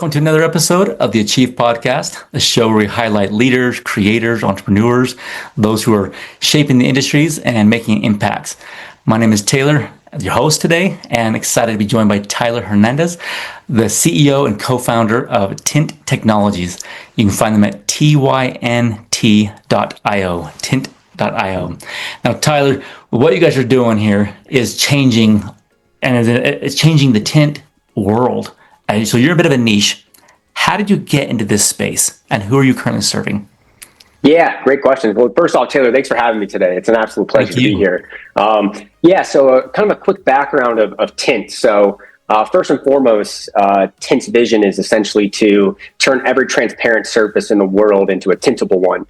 welcome to another episode of the Achieve Podcast, the show where we highlight leaders, creators, entrepreneurs, those who are shaping the industries and making impacts. My name is Taylor, your host today, and excited to be joined by Tyler Hernandez, the CEO and co-founder of Tynt Technologies. You can find them at tynt.io, tint.io. Now, Tyler, what you guys are doing here is changing, and it's changing the tint world. So you're a bit of a niche. How did you get into this space, and who are you currently serving? Yeah, great question. Well, first off, Taylor, thanks for having me today. It's an absolute pleasure to be here. So kind of a quick background of Tynt. So first and foremost, Tynt's vision is essentially to turn every transparent surface in the world into a tintable one.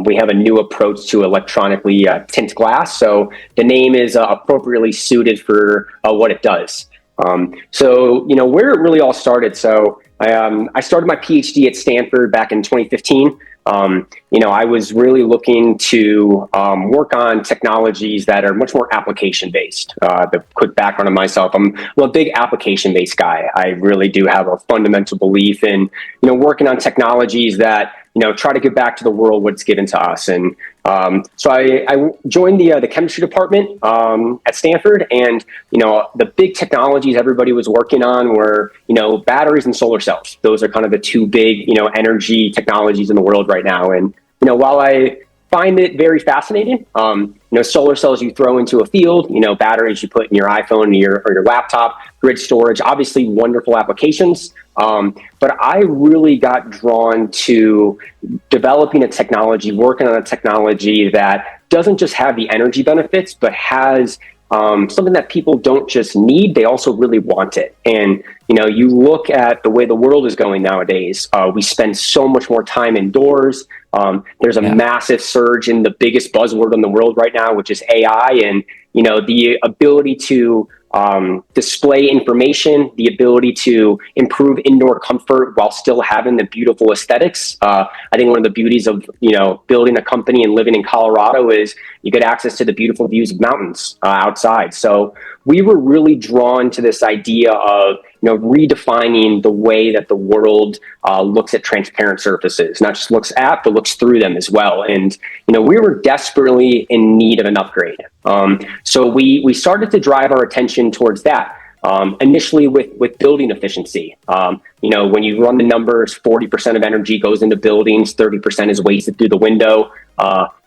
We have a new approach to electronically tint glass. So the name is appropriately suited for what it does. Where it really all started. So I started my PhD at Stanford back in 2015. I was really looking to work on technologies that are much more application-based. The quick background on myself, I'm a big application-based guy. I really do have a fundamental belief in, working on technologies that, try to give back to the world what's given to us. And so I joined the chemistry department at Stanford, and the big technologies everybody was working on were batteries and solar cells. Those are kind of the two big energy technologies in the world right now. And while I find it very fascinating, solar cells you throw into a field, batteries you put in your iPhone or your laptop, grid storage, obviously wonderful applications. But I really got drawn to developing a technology, working on a technology that doesn't just have the energy benefits, but has something that people don't just need, they also really want it. And, you look at the way the world is going nowadays, we spend so much more time indoors. There's a massive surge in the biggest buzzword in the world right now, which is AI. And, the ability to display information, the ability to improve indoor comfort while still having the beautiful aesthetics. I think one of the beauties of, building a company and living in Colorado is you get access to the beautiful views of mountains outside. So we were really drawn to this idea of, redefining the way that the world looks at transparent surfaces, not just looks at, but looks through them as well. And, we were desperately in need of an upgrade. So we started to drive our attention towards that. Initially with building efficiency. When you run the numbers, 40% of energy goes into buildings, 30% is wasted through the window.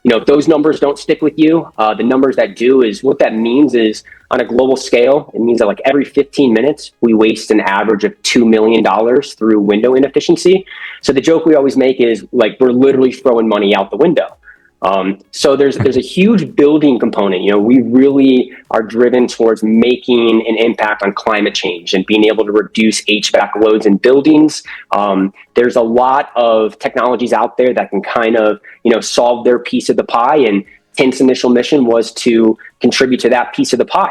If those numbers don't stick with you, the numbers that do is what that means is on a global scale, it means that like every 15 minutes, we waste an average of $2 million through window inefficiency. So the joke we always make is like, we're literally throwing money out the window. So there's a huge building component. We really are driven towards making an impact on climate change and being able to reduce HVAC loads in buildings. There's a lot of technologies out there that can kind of, solve their piece of the pie. And Tynt's initial mission was to contribute to that piece of the pie.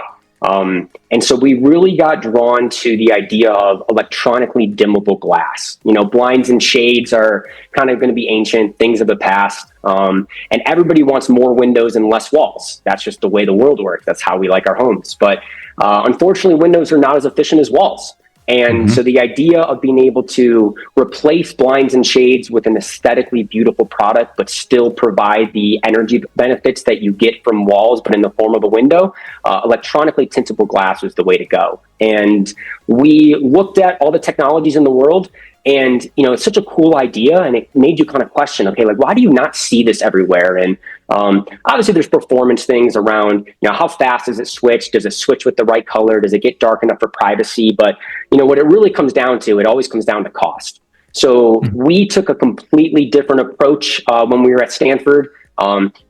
And so we really got drawn to the idea of electronically dimmable glass. Blinds and shades are kind of going to be ancient things of the past. And everybody wants more windows and less walls. That's just the way the world works. That's how we like our homes. But unfortunately, windows are not as efficient as walls. And so the idea of being able to replace blinds and shades with an aesthetically beautiful product, but still provide the energy benefits that you get from walls, but in the form of a window, electronically tintable glass was the way to go. And we looked at all the technologies in the world, and, it's such a cool idea, and it made you kind of question, okay, like, why do you not see this everywhere? And obviously there's performance things around, how fast does it switch? Does it switch with the right color? Does it get dark enough for privacy? But, what it really comes down to, it always comes down to cost. So we took a completely different approach when we were at Stanford.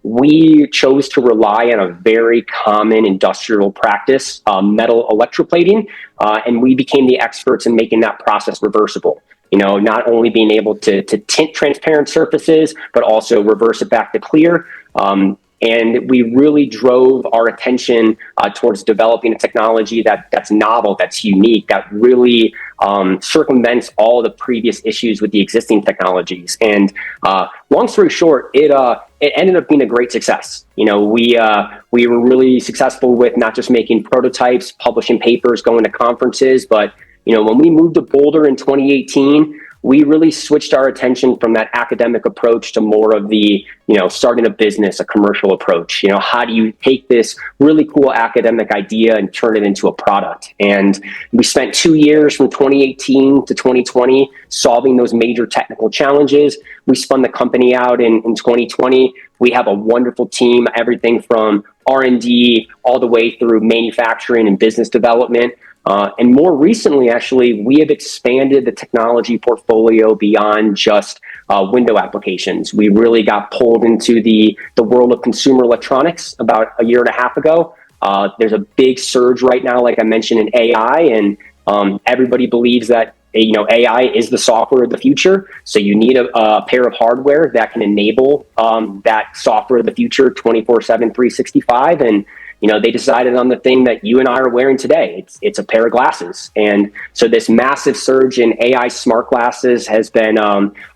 We chose to rely on a very common industrial practice, metal electroplating, and we became the experts in making that process reversible. Not only being able to tint transparent surfaces, but also reverse it back to clear. And we really drove our attention towards developing a technology that's novel, that's unique, that really circumvents all the previous issues with the existing technologies. And long story short, it ended up being a great success. We were really successful with not just making prototypes, publishing papers, going to conferences, but when we moved to Boulder in 2018, we really switched our attention from that academic approach to more of the, starting a business, a commercial approach. How do you take this really cool academic idea and turn it into a product? And we spent 2 years from 2018 to 2020 solving those major technical challenges. We spun the company out in 2020. We have a wonderful team, everything from R&D all the way through manufacturing and business development. And more recently, actually, we have expanded the technology portfolio beyond just window applications. We really got pulled into the world of consumer electronics about a year and a half ago. There's a big surge right now, like I mentioned, in AI, and everybody believes that AI is the software of the future. So you need a pair of hardware that can enable that software of the future 24/7, 365. And they decided on the thing that you and I are wearing today. It's a pair of glasses. And so this massive surge in AI smart glasses has been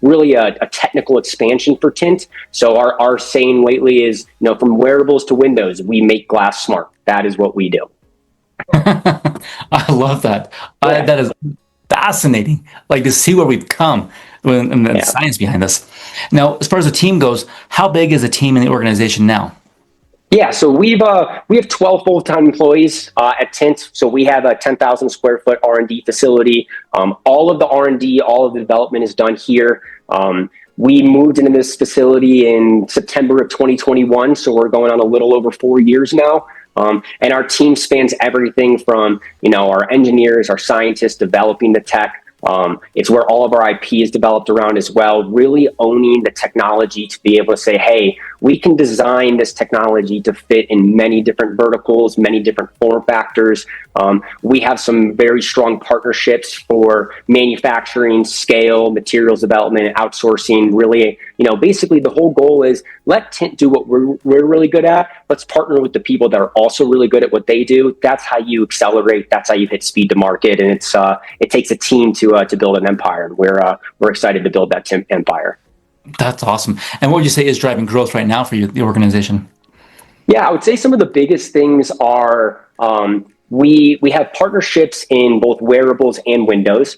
really a technical expansion for Tynt. So our saying lately is, from wearables to windows, we make glass smart. That is what we do. I love that. Yeah. That is fascinating. Like to see where we've come and the science behind this. Now, as far as the team goes, how big is the team in the organization now? Yeah, so we have 12 full-time employees at Tynt. So we have a 10,000 square foot R&D facility. All of the R&D, all of the development is done here. We moved into this facility in September of 2021, so we're going on a little over 4 years now. And our team spans everything from our engineers, our scientists developing the tech. It's where all of our IP is developed around as well, really owning the technology to be able to say, hey, we can design this technology to fit in many different verticals, many different form factors. We have some very strong partnerships for manufacturing, scale, materials development, outsourcing. Really, basically the whole goal is let Tynt do what we're really good at. Let's partner with the people that are also really good at what they do. That's how you accelerate. That's how you hit speed to market. And it takes a team to build an empire. And we're excited to build that empire. That's awesome. And what would you say is driving growth right now for the organization? Yeah, I would say some of the biggest things are we have partnerships in both wearables and windows.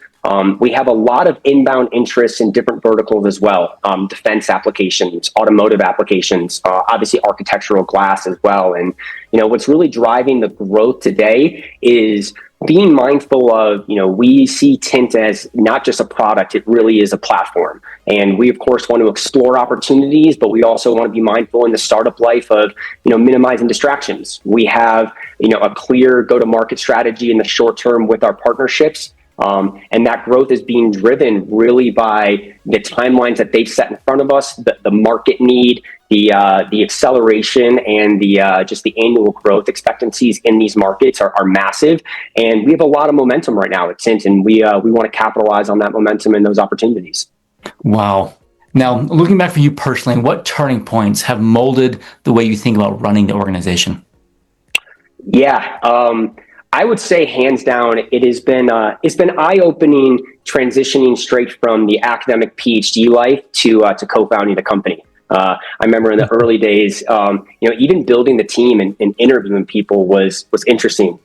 We have a lot of inbound interest in different verticals as well. Defense applications, automotive applications, obviously architectural glass as well. And, what's really driving the growth today is being mindful of, we see Tynt as not just a product, it really is a platform. And we, of course, want to explore opportunities, but we also want to be mindful in the startup life of, minimizing distractions. We have, a clear go-to-market strategy in the short term with our partnerships. And that growth is being driven really by the timelines that they've set in front of us, the market need, the acceleration, and just the annual growth expectancies in these markets are massive. And we have a lot of momentum right now at Tynt, and we want to capitalize on that momentum and those opportunities. Wow. Now, looking back for you personally, what turning points have molded the way you think about running the organization? Yeah. I would say hands down, it's been eye-opening transitioning straight from the academic PhD life to co-founding the company. I remember in the early days, even building the team and interviewing people was interesting.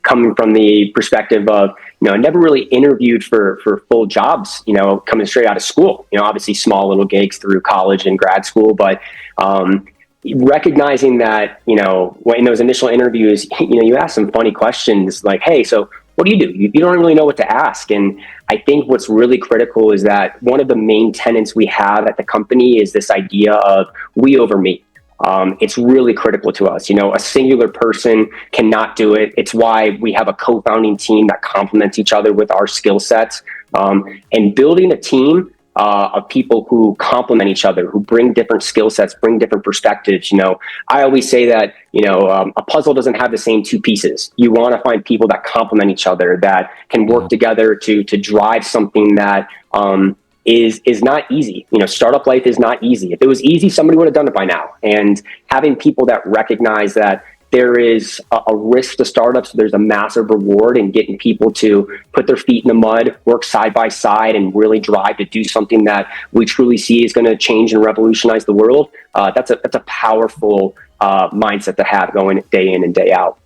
Coming from the perspective of I never really interviewed for full jobs. Coming straight out of school. Obviously small little gigs through college and grad school, but recognizing that, in those initial interviews, you ask some funny questions like, hey, so what do you do? You don't really know what to ask. And I think what's really critical is that one of the main tenets we have at the company is this idea of we over me. It's really critical to us. A singular person cannot do it. It's why we have a co-founding team that complements each other with our skill sets. And building a team of people who complement each other, who bring different skill sets, bring different perspectives. I always say that, a puzzle doesn't have the same two pieces. You want to find people that complement each other, that can work together to drive something that is not easy. Startup life is not easy. If it was easy, somebody would have done it by now. And having people that recognize that there is a risk to startups, there's a massive reward in getting people to put their feet in the mud, work side by side, and really drive to do something that we truly see is going to change and revolutionize the world. That's a powerful mindset to have going day in and day out.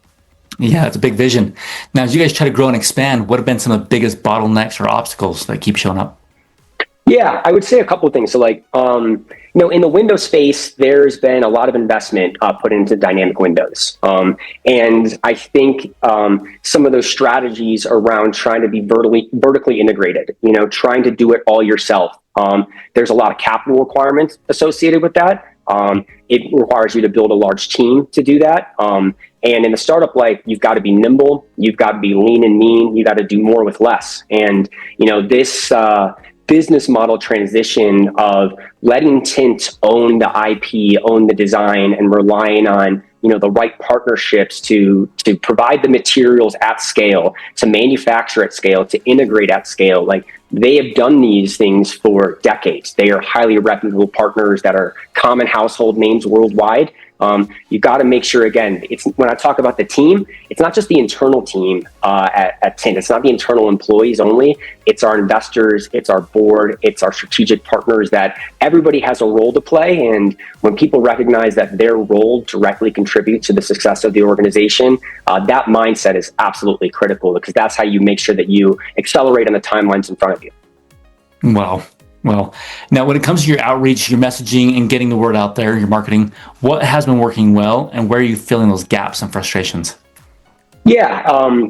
Yeah, it's a big vision. Now, as you guys try to grow and expand, what have been some of the biggest bottlenecks or obstacles that keep showing up? Yeah, I would say a couple of things. So, in the window space, there's been a lot of investment put into dynamic windows, and I think some of those strategies around trying to be vertically integrated, trying to do it all yourself. There's a lot of capital requirements associated with that. It requires you to build a large team to do that. And in the startup life, you've got to be nimble, you've got to be lean and mean, you got to do more with less. And this business model transition of letting Tynt own the IP, own the design, and relying on the right partnerships to provide the materials at scale, to manufacture at scale, to integrate at scale. Like, they have done these things for decades. They are highly reputable partners that are common household names worldwide. You got to make sure, again, when I talk about the team, it's not just the internal team at Tynt. It's not the internal employees only. It's our investors, it's our board, it's our strategic partners, that everybody has a role to play. And when people recognize that their role directly contributes to the success of the organization, that mindset is absolutely critical, because that's how you make sure that you accelerate on the timelines in front of you. Wow. Well, now when it comes to your outreach, your messaging, and getting the word out there, your marketing, what has been working well, and where are you feeling those gaps and frustrations? Yeah,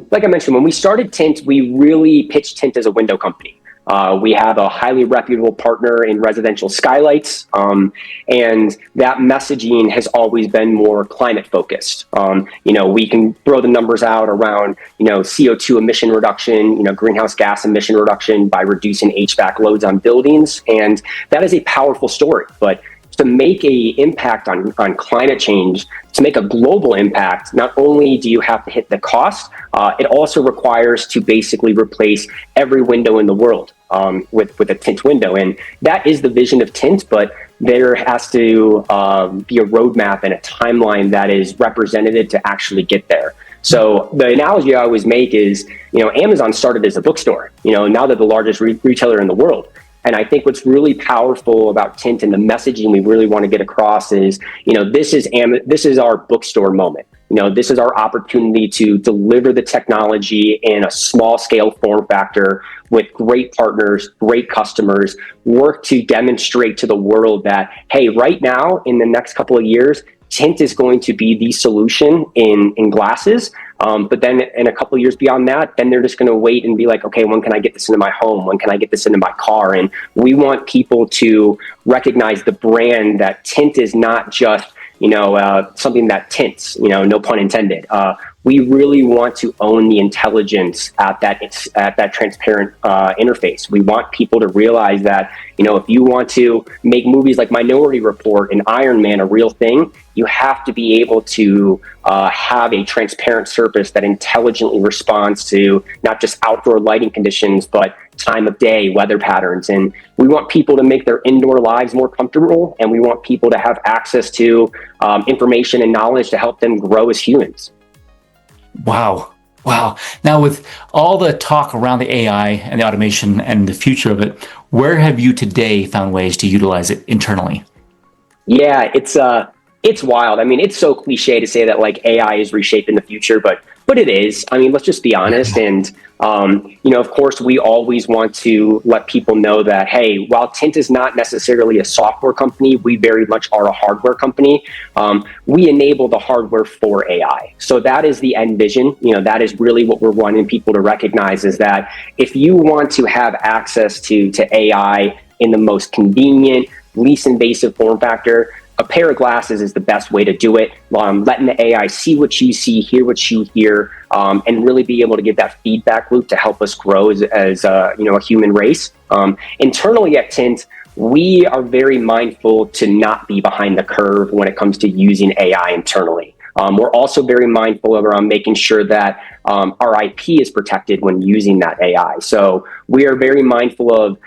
like I mentioned, when we started Tynt, we really pitched Tynt as a window company. We have a highly reputable partner in residential skylights, and that messaging has always been more climate focused. We can throw the numbers out around, CO2 emission reduction, greenhouse gas emission reduction by reducing HVAC loads on buildings, and that is a powerful story. But to make a impact on climate change, to make a global impact, not only do you have to hit the cost, it also requires to basically replace every window in the world with a Tynt window. And that is the vision of Tynt, but there has to be a roadmap and a timeline that is representative to actually get there. So the analogy I always make is, Amazon started as a bookstore, now they're the largest retailer in the world. And I think what's really powerful about Tynt and the messaging we really want to get across is, this is our bookstore moment. This is our opportunity to deliver the technology in a small scale form factor with great partners, great customers, work to demonstrate to the world that, hey, right now, in the next couple of years, Tynt is going to be the solution in glasses. But then in a couple of years beyond that, then they're just going to wait and be like, okay, when can I get this into my home? When can I get this into my car? And we want people to recognize the brand, that Tynt is not just, something that tints, no pun intended. We really want to own the intelligence at that transparent interface. We want people to realize that, if you want to make movies like Minority Report and Iron Man a real thing, you have to be able to have a transparent surface that intelligently responds to not just outdoor lighting conditions, but time of day, weather patterns. And we want people to make their indoor lives more comfortable, and we want people to have access to information and knowledge to help them grow as humans. Wow. Wow. Now, with all the talk around the AI and the automation and the future of it, where have you today found ways to utilize it internally? Yeah, it's wild. I mean, it's so cliche to say that like AI is reshaping the future, but it is. I mean, let's just be honest. And of course, we always want to let people know that, hey, while Tynt is not necessarily a software company, we very much are a hardware company. We enable the hardware for AI. So that is the end vision. That is really what we're wanting people to recognize, is that if you want to have access to AI in the most convenient, least invasive form factor, a pair of glasses is the best way to do it. Letting the AI see what you see, hear what you hear, and really be able to give that feedback loop to help us grow as a human race. Internally at Tynt, we are very mindful to not be behind the curve when it comes to using AI internally. We're also very mindful around making sure that our IP is protected when using that AI. So we are very mindful of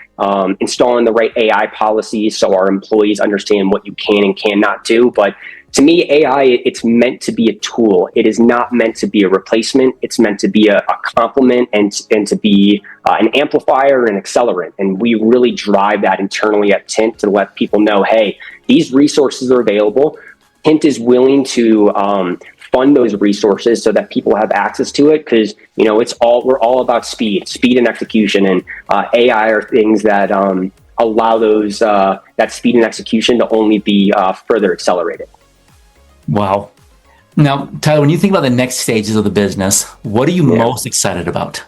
installing the right AI policies so our employees understand what you can and cannot do. But to me, AI, it's meant to be a tool. It is not meant to be a replacement. It's meant to be a complement and to be an amplifier and an accelerant. And we really drive that internally at Tynt to let people know, hey, these resources are available. Tynt is willing to fund those resources so that people have access to it. Because, we're all about speed and execution, and AI are things that allow those that speed and execution to only be further accelerated. Wow. Now, Tyler, when you think about the next stages of the business, what are you most excited about?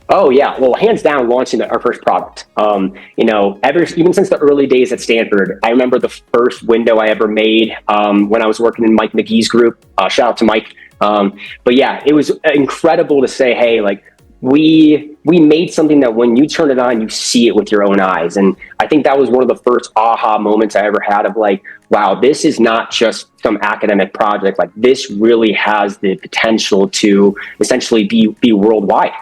Oh yeah, well, hands down, launching our first product. Even since the early days at Stanford, I remember the first window I ever made when I was working in Mike McGee's group. Shout out to Mike. But yeah, it was incredible to say, hey, like we made something that when you turn it on, you see it with your own eyes. And I think that was one of the first aha moments I ever had of like, wow, this is not just some academic project. Like this really has the potential to essentially be worldwide.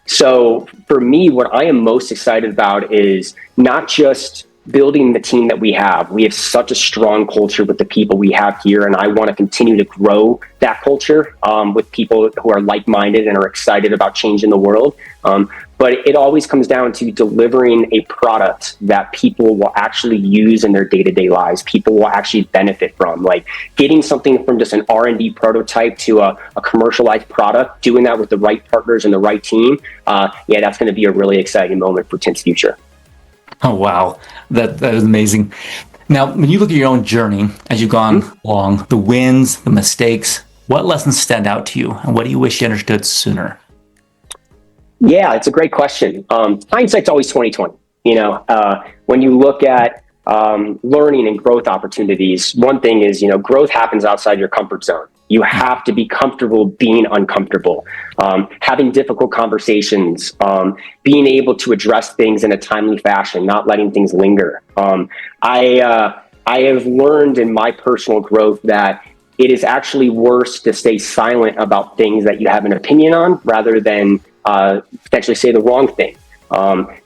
So for me, what I am most excited about is not just building the team that we have. We have such a strong culture with the people we have here, and I want to continue to grow that culture with people who are like-minded and are excited about changing the world. But it always comes down to delivering a product that people will actually use in their day-to-day lives. People will actually benefit from, like getting something from just an R&D prototype to a commercialized product, doing that with the right partners and the right team. That's going to be a really exciting moment for Tint's future. Oh, wow. That is amazing. Now, when you look at your own journey as you've gone along, the wins, the mistakes, what lessons stand out to you, and what do you wish you understood sooner? Yeah, it's a great question. Hindsight's always 2020. When you look at learning and growth opportunities, one thing is, growth happens outside your comfort zone. You have to be comfortable being uncomfortable, having difficult conversations, being able to address things in a timely fashion, not letting things linger. I have learned in my personal growth that it is actually worse to stay silent about things that you have an opinion on rather than potentially say the wrong thing.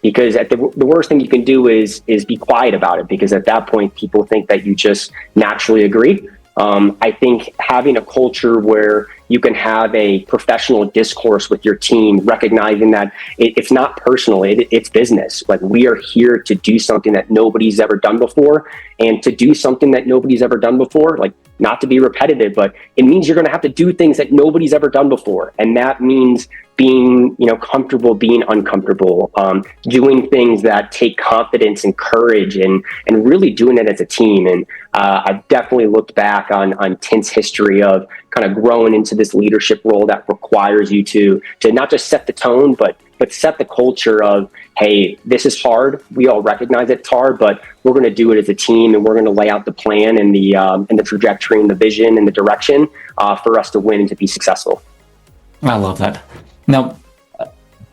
Because the worst thing you can do is be quiet about it, because at that point people think that you just naturally agree. I think having a culture where you can have a professional discourse with your team, recognizing that it's not personal, it's business. Like we are here to do something that nobody's ever done before, and to do something that nobody's ever done before, like not to be repetitive, but it means you're going to have to do things that nobody's ever done before. And that means being, comfortable, being uncomfortable, doing things that take confidence and courage, and really doing it as a team. And I've definitely looked back on Tint's history of kind of growing into this leadership role that requires you to not just set the tone, but set the culture of, hey, this is hard. We all recognize it's hard, but we're going to do it as a team, and we're going to lay out the plan and the trajectory and the vision and the direction for us to win and to be successful. I love that. Now,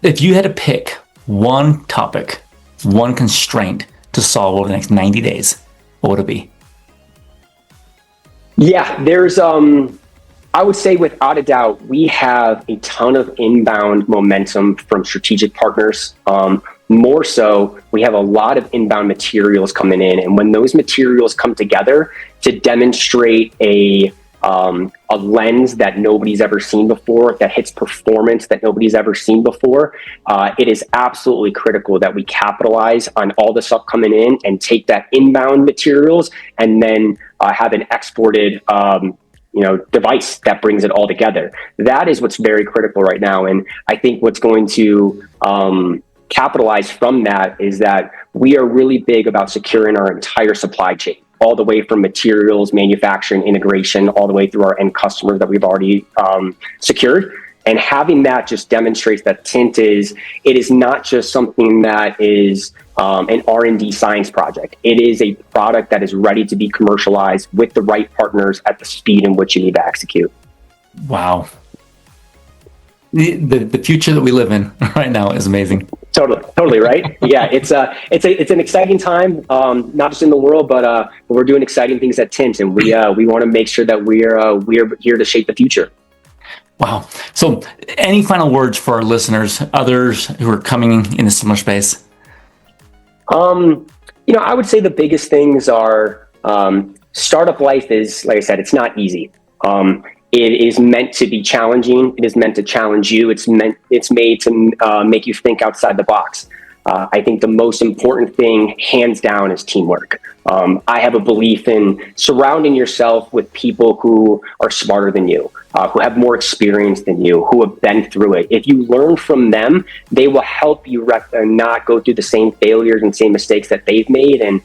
if you had to pick one topic, one constraint to solve over the next 90 days, what would it be? Yeah, there's, I would say without a doubt, we have a ton of inbound momentum from strategic partners. More so, we have a lot of inbound materials coming in. And when those materials come together to demonstrate a lens that nobody's ever seen before, that hits performance that nobody's ever seen before, it is absolutely critical that we capitalize on all the stuff coming in and take that inbound materials and then have an exported device that brings it all together. That is what's very critical right now. And I think what's going to capitalize from that is that we are really big about securing our entire supply chain, all the way from materials, manufacturing, integration, all the way through our end customers that we've already secured. And having that just demonstrates that Tint is not just something that is an R&D science project. It is a product that is ready to be commercialized with the right partners at the speed in which you need to execute. Wow. The future that we live in right now is amazing. Totally, right? Yeah, it's an exciting time, not just in the world, but we're doing exciting things at Tint, and we want to make sure that we're here to shape the future. Wow. So, any final words for our listeners, others who are coming in a similar space? I would say the biggest things are startup life is, like I said, it's not easy. It is meant to be challenging. It is meant to challenge you. It's made to make you think outside the box. I think the most important thing, hands down, is teamwork. I have a belief in surrounding yourself with people who are smarter than you, who have more experience than you, who have been through it. If you learn from them, they will help you not go through the same failures and same mistakes that they've made. And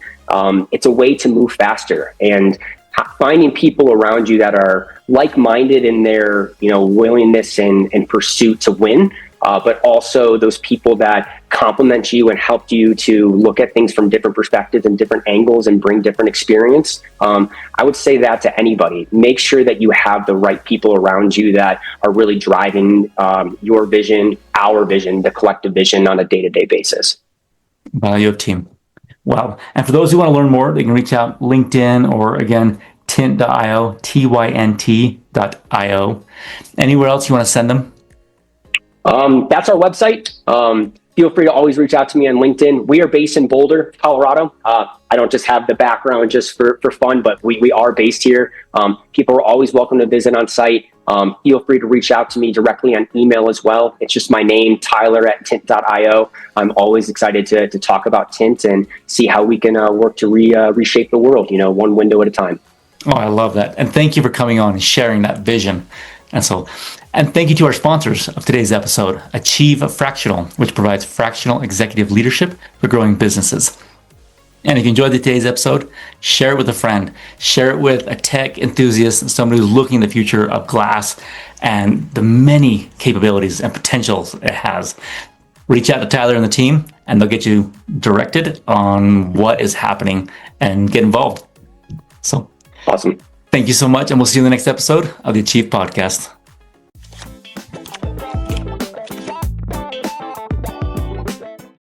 it's a way to move faster. And finding people around you that are like-minded in their, willingness and pursuit to win, but also those people that complement you and help you to look at things from different perspectives and different angles and bring different experience. I would say that to anybody. Make sure that you have the right people around you that are really driving your vision, our vision, the collective vision on a day-to-day basis. Value of team. Wow. And for those who want to learn more, they can reach out LinkedIn or again, Tynt.io, Tynt.io. Anywhere else you want to send them? That's our website. Feel free to always reach out to me on LinkedIn. We are based in Boulder, Colorado. I don't just have the background just for fun, but we are based here. People are always welcome to visit on site. Feel free to reach out to me directly on email as well. It's just my name, Tyler@Tynt.io. I'm always excited to talk about Tynt and see how we can work to reshape the world, one window at a time. Oh, I love that. And thank you for coming on and sharing that vision. And thank you to our sponsors of today's episode, Achieve Fractional, which provides fractional executive leadership for growing businesses. And if you enjoyed today's episode, share it with a friend, share it with a tech enthusiast, somebody who's looking at the future of glass and the many capabilities and potentials it has. Reach out to Tyler and the team, and they'll get you directed on what is happening and get involved. So awesome. Thank you so much, and we'll see you in the next episode of the Achieve Podcast.